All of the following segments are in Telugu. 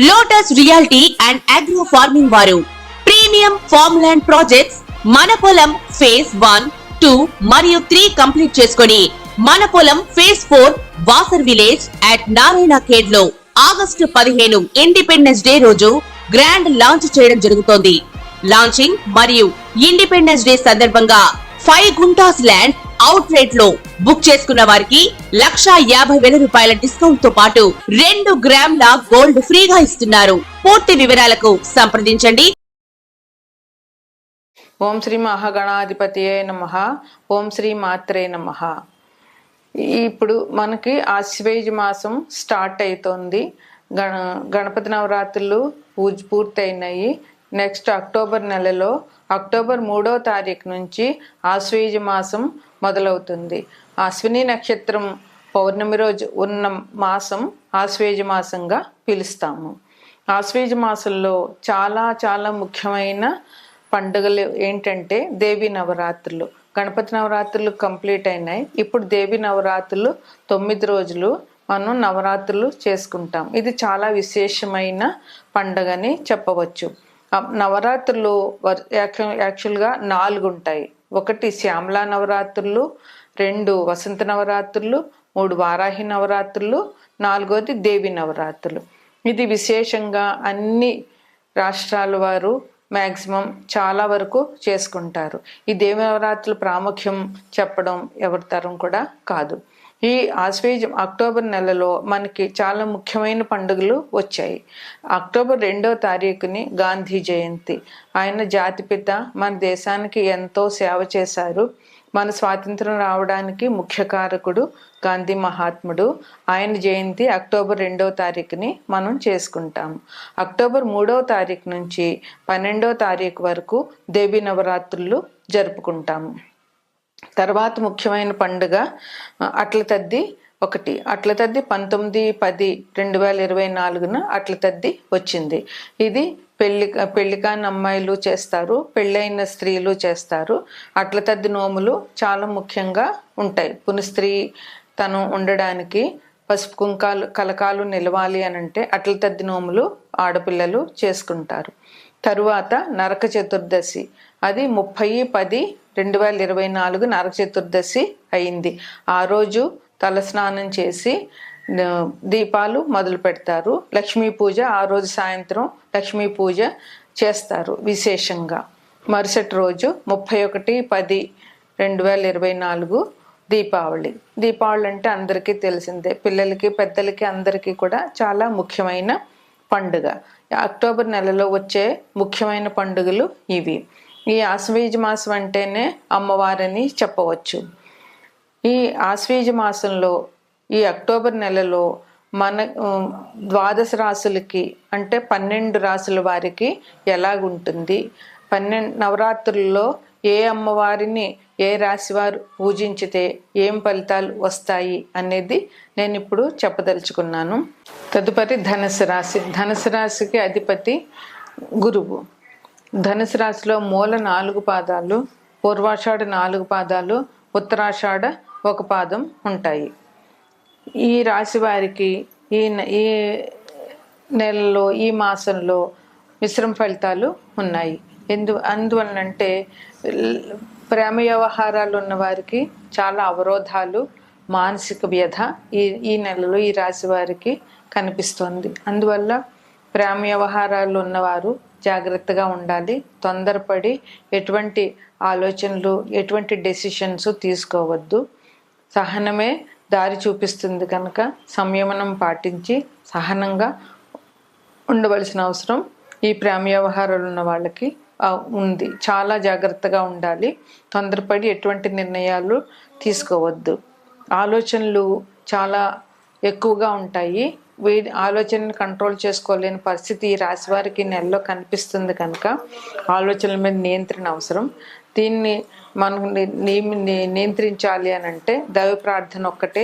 Lotus reality and agro farming వారు ప్రీమియం ఫార్మ్ ల్యాండ్ ప్రాజెక్ట్స్ మన పొలం ఫేజ్ 1, 2 మరియు 3 కంప్లీట్ చేసుకొని మన పొలం phase 4 Wasar village at Narayana Khed లో ఆగస్టు 15 ఇండిపెండెన్స్ డే రోజు గ్రాండ్ లాంచ్ చేయడం జరుగుతోంది. లాంచింగ్ మరియు ఇండిపెండెన్స్ డే సందర్భంగా 5 గుంటాస్ ల్యాండ్ అవుట్ రేట్ లో బుక్ చేసుకున్న వారికి 1,50,000 రూపాయల డిస్కౌంట్ తో పాటు 2 గ్రాముల గోల్డ్ ఫ్రీగా ఇస్తున్నారు. పూర్తి వివరాలకు సంప్రదించండి. ఓం శ్రీ మహాగణాధిపతియే నమః. ఓం శ్రీ మాత్రే నమః. ఇప్పుడు మనకి ఆశ్వేజ మాసం స్టార్ట్ అవుతోంది. గణపతి నవరాత్రులు పూర్తయినాయి. నెక్స్ట్ అక్టోబర్ నెలలో అక్టోబర్ 3వ తారీఖు నుంచి ఆశ్వేజ మాసం మొదలవుతుంది. అశ్విని నక్షత్రం పౌర్ణమి రోజు ఉన్న మాసం ఆశ్వేజ మాసంగా పిలుస్తాము. ఆశ్వేజ మాసంలో చాలా చాలా ముఖ్యమైన పండుగలు ఏంటంటే దేవి నవరాత్రులు. గణపతి నవరాత్రులు కంప్లీట్ అయినాయి. ఇప్పుడు దేవి నవరాత్రులు 9 రోజులు మనం నవరాత్రులు చేసుకుంటాం. ఇది చాలా విశేషమైన పండుగని చెప్పవచ్చు. నవరాత్రులు యాక్చువల్గా 4 ఉంటాయి. 1 శ్యామలా నవరాత్రులు, 2 వసంత నవరాత్రులు, 3 వారాహి నవరాత్రులు, 4వది దేవి నవరాత్రులు. ఇది విశేషంగా అన్ని రాష్ట్రాల వారు మ్యాక్సిమం చాలా వరకు చేసుకుంటారు. ఈ దేవి నవరాత్రుల ప్రాముఖ్యం చెప్పడం ఎవరి తరం కూడా కాదు. ఈ ఆశ్వేజం అక్టోబర్ నెలలో మనకి చాలా ముఖ్యమైన పండుగలు వచ్చాయి. అక్టోబర్ 2వ తారీఖుని గాంధీ జయంతి. ఆయన జాతిపిత, మన దేశానికి ఎంతో సేవ చేశారు. మన స్వాతంత్రం రావడానికి ముఖ్య కారకుడు గాంధీ మహాత్ముడు. ఆయన జయంతి అక్టోబర్ 2వ తారీఖుని మనం చేసుకుంటాము. అక్టోబర్ 3వ తారీఖు నుంచి 12వ తారీఖు వరకు దేవి నవరాత్రులు జరుపుకుంటాము. తర్వాత ముఖ్యమైన పండుగ అట్ల తద్ది 1. అట్ల తద్ది 19/10/2024 అట్ల తద్ది వచ్చింది. ఇది పెళ్లికాని అమ్మాయిలు చేస్తారు, పెళ్ళైన స్త్రీలు చేస్తారు. అట్ల తద్ది నోములు చాలా ముఖ్యంగా ఉంటాయి. పునిస్త్రీ తను ఉండడానికి పసుపు కుంకాలు కలకాలు నిలవాలి అని అంటే అట్ల తద్ది నోములు ఆడపిల్లలు చేసుకుంటారు. తరువాత నరక చతుర్దశి. అది 30/10/2024 నరక చతుర్దశి అయింది. ఆ రోజు తలస్నానం చేసి దీపాలు మొదలు పెడతారు. లక్ష్మీ పూజ ఆ రోజు సాయంత్రం లక్ష్మీ పూజ చేస్తారు విశేషంగా. మరుసటి రోజు 31/10/2024 దీపావళి. దీపావళి అంటే అందరికీ తెలిసిందే. పిల్లలకి పెద్దలకి అందరికీ కూడా చాలా ముఖ్యమైన పండుగ. అక్టోబర్ నెలలో వచ్చే ముఖ్యమైన పండుగలు ఇవి. ఈ ఆశ్వేజ మాసం అంటేనే అమ్మవారని చెప్పవచ్చు. ఈ ఆశ్వేజ మాసంలో ఈ అక్టోబర్ నెలలో మన 12 రాసులకి అంటే 12 రాసుల వారికి ఎలాగుంటుంది, 12 నవరాత్రుల్లో ఏ అమ్మవారిని ఏ రాశి వారు పూజించితే ఏం ఫలితాలు వస్తాయి అనేది నేను ఇప్పుడు చెప్పదలుచుకున్నాను. తదుపరి ధనుసు రాశి. ధనుసు రాశికి అధిపతి గురువు. ధనుసు రాశిలో మూల 4 పాదాలు, పూర్వాషాఢ 4 పాదాలు, ఉత్తరాషాఢ 1 పాదం ఉంటాయి. ఈ రాశి వారికి ఈ నెలలో ఈ మాసంలో మిశ్రమ ఫలితాలు ఉన్నాయి. అందువలనంటే ప్రేమ వ్యవహారాలు ఉన్న వారికి చాలా అవరోధాలు, మానసిక వ్యధ ఈ నెలలో ఈ రాశి వారికి కనిపిస్తుంది. అందువల్ల ప్రేమ వ్యవహారాలు ఉన్నవారు జాగ్రత్తగా ఉండాలి. తొందరపడి ఎటువంటి ఆలోచనలు, ఎటువంటి డెసిషన్స్ తీసుకోవద్దు. సహనమే దారి చూపిస్తుంది కనుక సంయమనం పాటించి సహనంగా ఉండవలసిన అవసరం ఈ ప్రేమ వ్యవహారాలు ఉన్న వాళ్ళకి ఉంది. చాలా జాగ్రత్తగా ఉండాలి. తొందరపడి ఎటువంటి నిర్ణయాలు తీసుకోవద్దు. ఆలోచనలు చాలా ఎక్కువగా ఉంటాయి. ఆలోచనను కంట్రోల్ చేసుకోలేని పరిస్థితి ఈ రాశి వారికి నెలలో కనిపిస్తుంది కనుక ఆలోచనల మీద నియంత్రణ అవసరం. దీన్ని మనం నియంత్రించాలి అని అంటే దైవ ప్రార్థన ఒక్కటే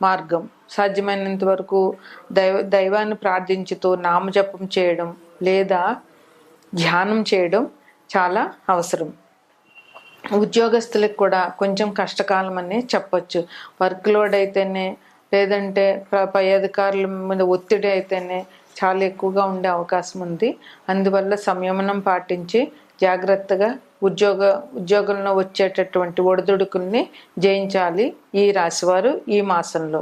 మార్గం. సాధ్యమైనంత వరకు దైవాన్ని ప్రార్థించుతూ నామజపం చేయడం లేదా ధ్యానం చేయడం చాలా అవసరం. ఉద్యోగస్తులకు కూడా కొంచెం కష్టకాలం అనే చెప్పొచ్చు. వర్క్ లోడ్ అయితేనే, లేదంటే పై అధికారుల మీద ఒత్తిడి అయితేనే, చాలా ఎక్కువగా ఉండే అవకాశం ఉంది. అందువల్ల సంయమనం పాటించి జాగ్రత్తగా ఉద్యోగంలో వచ్చేటటువంటి ఒడిదుడుకుల్ని జయించాలి ఈ రాశివారు ఈ మాసంలో.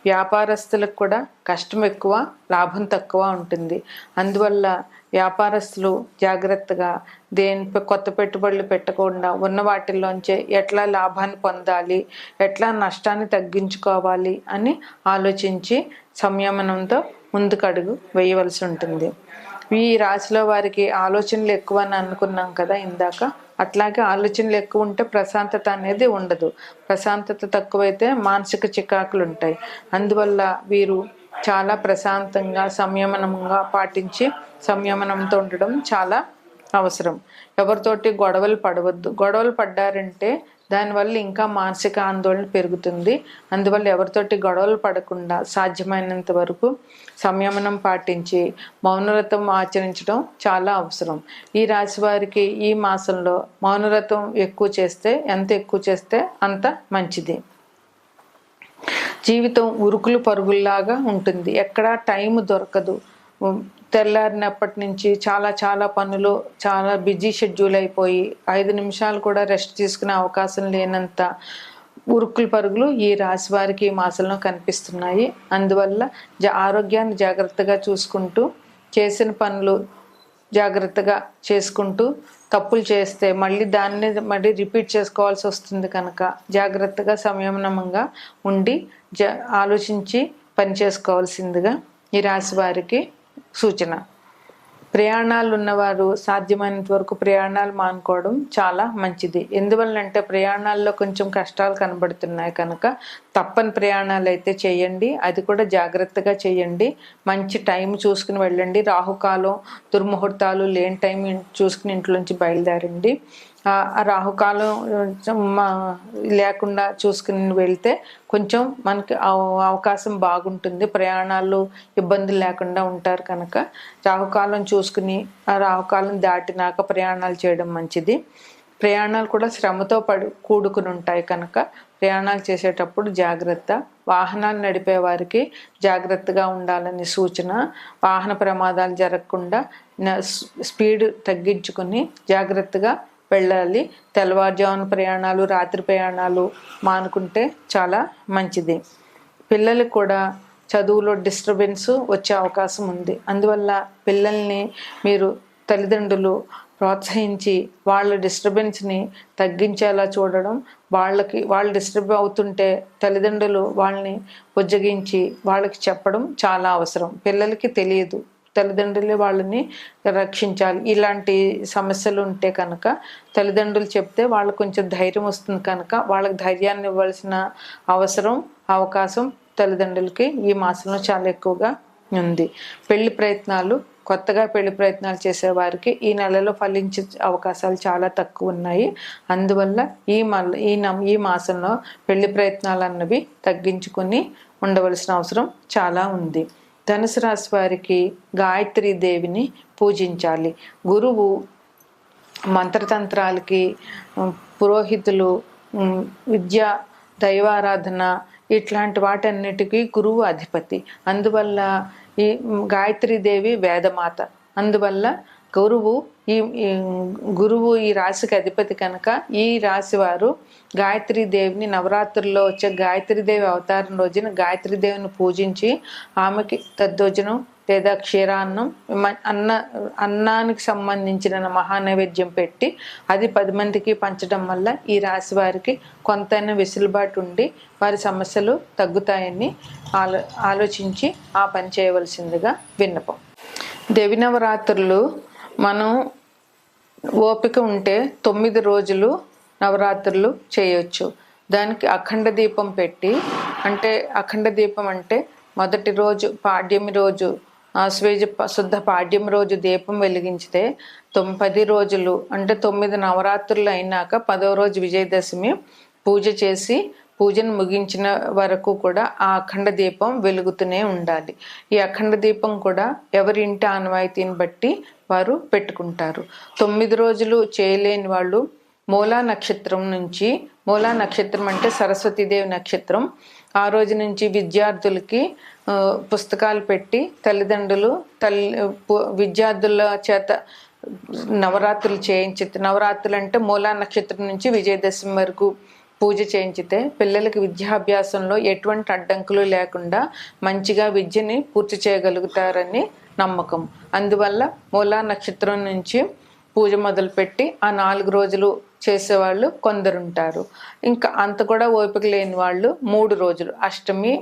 వ్యాపారస్తులకు కూడా కష్టం ఎక్కువ, లాభం తక్కువ ఉంటుంది. అందువల్ల వ్యాపారస్తులు జాగ్రత్తగా దేనిపై కొత్త పెట్టుబడులు పెట్టకుండా ఉన్న వాటిల్లోంచే ఎట్లా లాభాన్ని పొందాలి, ఎట్లా నష్టాన్ని తగ్గించుకోవాలి అని ఆలోచించి సంయమనంతో ముందుకు అడుగు వేయవలసి ఉంటుంది. ఈ రాశిలో వారికి ఆలోచనలు ఎక్కువ అని అనుకున్నాం కదా ఇందాక, అట్లాగే ఆలోచనలు ఎక్కువ ఉంటే ప్రశాంతత అనేది ఉండదు. ప్రశాంతత తక్కువైతే మానసిక చికాకులు ఉంటాయి. అందువల్ల వీరు చాలా ప్రశాంతంగా సంయమనంగా పాటించి సంయమనంతో ఉండడం చాలా అవసరం. ఎవరితోటి గొడవలు పడవద్దు. గొడవలు పడ్డారంటే దానివల్ల ఇంకా మానసిక ఆందోళన పెరుగుతుంది. అందువల్ల ఎవరితోటి గొడవలు పడకుండా సాధ్యమైనంత వరకు సంయమనం పాటించి మౌనవ్రతం ఆచరించడం చాలా అవసరం. ఈ రాశి వారికి ఈ మాసంలో మౌనవ్రతం ఎంత ఎక్కువ చేస్తే అంత మంచిది. జీవితం ఉరుకులు పరుగుల్లాగా ఉంటుంది. ఎక్కడా టైం దొరకదు. తెల్లారినప్పటి నుంచి చాలా పనులు, చాలా బిజీ షెడ్యూల్ అయిపోయి 5 నిమిషాలు కూడా రెస్ట్ తీసుకునే అవకాశం లేనంత ఉరుకులు పరుగులు ఈ రాశి వారికి ఈ మాసంలో కనిపిస్తున్నాయి. అందువల్ల ఆరోగ్యాన్ని జాగ్రత్తగా చూసుకుంటూ, చేసిన పనులు జాగ్రత్తగా చేసుకుంటూ, తప్పులు చేస్తే మళ్ళీ రిపీట్ చేసుకోవాల్సి వస్తుంది కనుక జాగ్రత్తగా సంయమనంగా ఉండి ఆలోచించి పని చేసుకోవాల్సిందిగా ఈ రాశి వారికి సూచన. ప్రయాణాలు ఉన్నవారు సాధ్యమైనంత వరకు ప్రయాణాలు మానుకోవడం చాలా మంచిది. ఎందువల్లంటే ప్రయాణాల్లో కొంచెం కష్టాలు కనబడుతున్నాయి కనుక తప్పని ప్రయాణాలు అయితే చేయండి. అది కూడా జాగ్రత్తగా చేయండి. మంచి టైం చూసుకుని వెళ్ళండి. రాహుకాలం, దుర్ముహూర్తాలు లేని టైం చూసుకుని ఇంట్లోంచి బయలుదేరండి. రాహుకాలం లేకుండా చూసుకుని వెళ్తే కొంచెం మనకి అవకాశం బాగుంటుంది. ప్రయాణాలు ఇబ్బందులు లేకుండా ఉంటారు కనుక రాహుకాలం చూసుకుని రాహుకాలం దాటినాక ప్రయాణాలు చేయడం మంచిది. ప్రయాణాలు కూడా శ్రమతో కూడుకుని ఉంటాయి కనుక ప్రయాణాలు చేసేటప్పుడు జాగ్రత్త. వాహనాలు నడిపే వారికి జాగ్రత్తగా ఉండాలని సూచన. వాహన ప్రమాదాలు జరగకుండా స్పీడ్ తగ్గించుకుని జాగ్రత్తగా వెళ్ళాలి. తెల్లవారుజామున ప్రయాణాలు, రాత్రి ప్రయాణాలు మానుకుంటే చాలా మంచిది. పిల్లలకు కూడా చదువులో డిస్టర్బెన్స్ వచ్చే అవకాశం ఉంది. అందువల్ల పిల్లల్ని మీరు తల్లిదండ్రులు ప్రోత్సహించి వాళ్ళ డిస్టర్బెన్స్ని తగ్గించేలా చూడడం, వాళ్ళు డిస్టర్బ్ అవుతుంటే తల్లిదండ్రులు వాళ్ళని బుజ్జగించి వాళ్ళకి చెప్పడం చాలా అవసరం. పిల్లలకి తెలియదు, తల్లిదండ్రులే వాళ్ళని రక్షించాలి. ఇలాంటి సమస్యలు ఉంటే కనుక తల్లిదండ్రులు చెప్తే వాళ్ళకు కొంచెం ధైర్యం వస్తుంది కనుక వాళ్ళకి ధైర్యాన్ని ఇవ్వాల్సిన అవకాశం తల్లిదండ్రులకి ఈ మాసంలో చాలా ఎక్కువగా ఉంది. కొత్తగా పెళ్లి ప్రయత్నాలు చేసే వారికి ఈ నెలలో ఫలించే అవకాశాలు చాలా తక్కువ ఉన్నాయి. అందువల్ల ఈ మాసంలో పెళ్లి ప్రయత్నాలు అన్నవి తగ్గించుకొని ఉండవలసిన అవసరం చాలా ఉంది. ధనుసు రాశి వారికి గాయత్రీ దేవిని పూజించాలి. గురువు మంత్రతంత్రాలకి, పురోహితులు, విద్య, దైవారాధన ఇట్లాంటి వాటన్నిటికీ గురువు అధిపతి. అందువల్ల ఈ గాయత్రీదేవి వేదమాత. అందువల్ల గురువు ఈ రాశికి అధిపతి కనుక ఈ రాశి వారు గాయత్రీదేవిని నవరాత్రుల్లో వచ్చే గాయత్రీదేవి అవతారం రోజున గాయత్రీదేవిని పూజించి ఆమెకి దద్దోజనం లేదా క్షీరాన్నం, అన్నానికి సంబంధించిన మహానైవేద్యం పెట్టి అది 10 మందికి పంచడం వల్ల ఈ రాశి వారికి కొంతైనా వెసులుబాటు ఉండి వారి సమస్యలు తగ్గుతాయని ఆలోచించి ఆ పని చేయవలసిందిగా విన్నపం. దేవి నవరాత్రులు మనం ఓపిక ఉంటే 9 రోజులు నవరాత్రులు చేయొచ్చు. దానికి అఖండ దీపం పెట్టి, అఖండ దీపం అంటే మొదటి రోజు పాడ్యమి రోజు ఆశ్వేజ శుద్ధ పాడ్యం రోజు దీపం వెలిగించితే 10 రోజులు అంటే 9 నవరాత్రులు అయినాక 10వ రోజు విజయదశమి పూజ చేసి పూజను ముగించిన వరకు కూడా ఆ అఖండ దీపం వెలుగుతూనే ఉండాలి. ఈ అఖండ దీపం కూడా ఎవరి ఇంటి ఆనవాయితీని బట్టి వారు పెట్టుకుంటారు. 9 రోజులు చేయలేని వాళ్ళు మూలా నక్షత్రం నుంచి, మూలా నక్షత్రం అంటే సరస్వతీదేవి నక్షత్రం, ఆ రోజు నుంచి విద్యార్థులకి పుస్తకాలు పెట్టి తల్లిదండ్రులు విద్యార్థుల చేత నవరాత్రులు నవరాత్రులు అంటే మూలా నక్షత్రం నుంచి విజయదశమి వరకు పూజ చేయించితే పిల్లలకి విద్యాభ్యాసంలో ఎటువంటి అడ్డంకులు లేకుండా మంచిగా విద్యని పూర్తి చేయగలుగుతారని నమ్మకం. అందువల్ల మూలా నక్షత్రం నుంచి పూజ మొదలుపెట్టి ఆ 4 రోజులు చేసేవాళ్ళు కొందరుంటారు. ఇంకా అంత కూడా ఓపిక లేని వాళ్ళు 3 రోజులు, అష్టమి,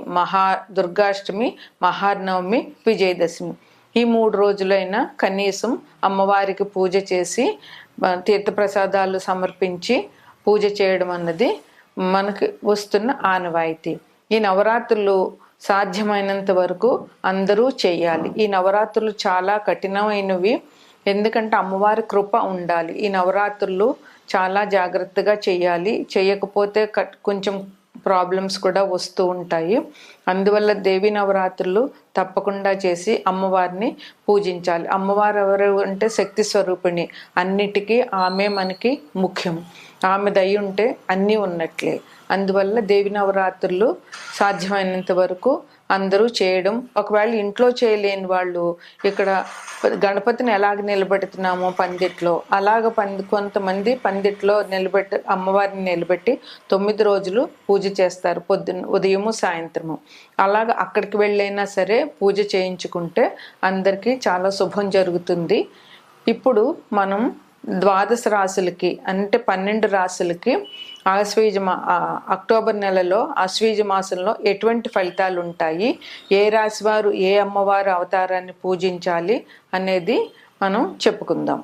దుర్గాష్టమి, మహానవమి, విజయదశమి, ఈ 3 రోజులైనా కనీసం అమ్మవారికి పూజ చేసి తీర్థప్రసాదాలు సమర్పించి పూజ చేయడం అన్నది మనకు వస్తున్న ఆనవాయితీ. ఈ నవరాత్రులు సాధ్యమైనంత వరకు అందరూ చేయాలి. ఈ నవరాత్రులు చాలా కఠినమైనవి, ఎందుకంటే అమ్మవారి కృప ఉండాలి. ఈ నవరాత్రులు చాలా జాగ్రత్తగా చేయాలి, చేయకపోతే కొంచెం ప్రాబ్లమ్స్ కూడా వస్తూ ఉంటాయి. అందువల్ల దేవి నవరాత్రులు తప్పకుండా చేసి అమ్మవారిని పూజించాలి. అమ్మవారు ఎవరు అంటే శక్తి స్వరూపిణి, అన్నిటికీ ఆమె మనకి ముఖ్యం. ఆమె దయ ఉంటే అన్నీ ఉన్నట్లే. అందువల్ల దేవి నవరాత్రులు సాధ్యమైనంత వరకు అందరూ చేయడం. ఒకవేళ ఇంట్లో చేయలేని వాళ్ళు ఇక్కడ గణపతిని ఎలాగ నిలబెడుతున్నామో పందిట్లో, అలాగ కొంతమంది పందిట్లో అమ్మవారిని నిలబెట్టి 9 రోజులు పూజ చేస్తారు, ఉదయము సాయంత్రము. అలాగ అక్కడికి వెళ్ళైనా సరే పూజ చేయించుకుంటే అందరికీ చాలా శుభం జరుగుతుంది. ఇప్పుడు మనం 12 రాశులకి అంటే 12 రాశులకి అక్టోబర్ నెలలో ఆశ్వీజ మాసంలో ఎటువంటి ఫలితాలు ఉంటాయి, ఏ రాశి వారు ఏ అమ్మవారు అవతారాన్ని పూజించాలి అనేది మనం చెప్పుకుందాం.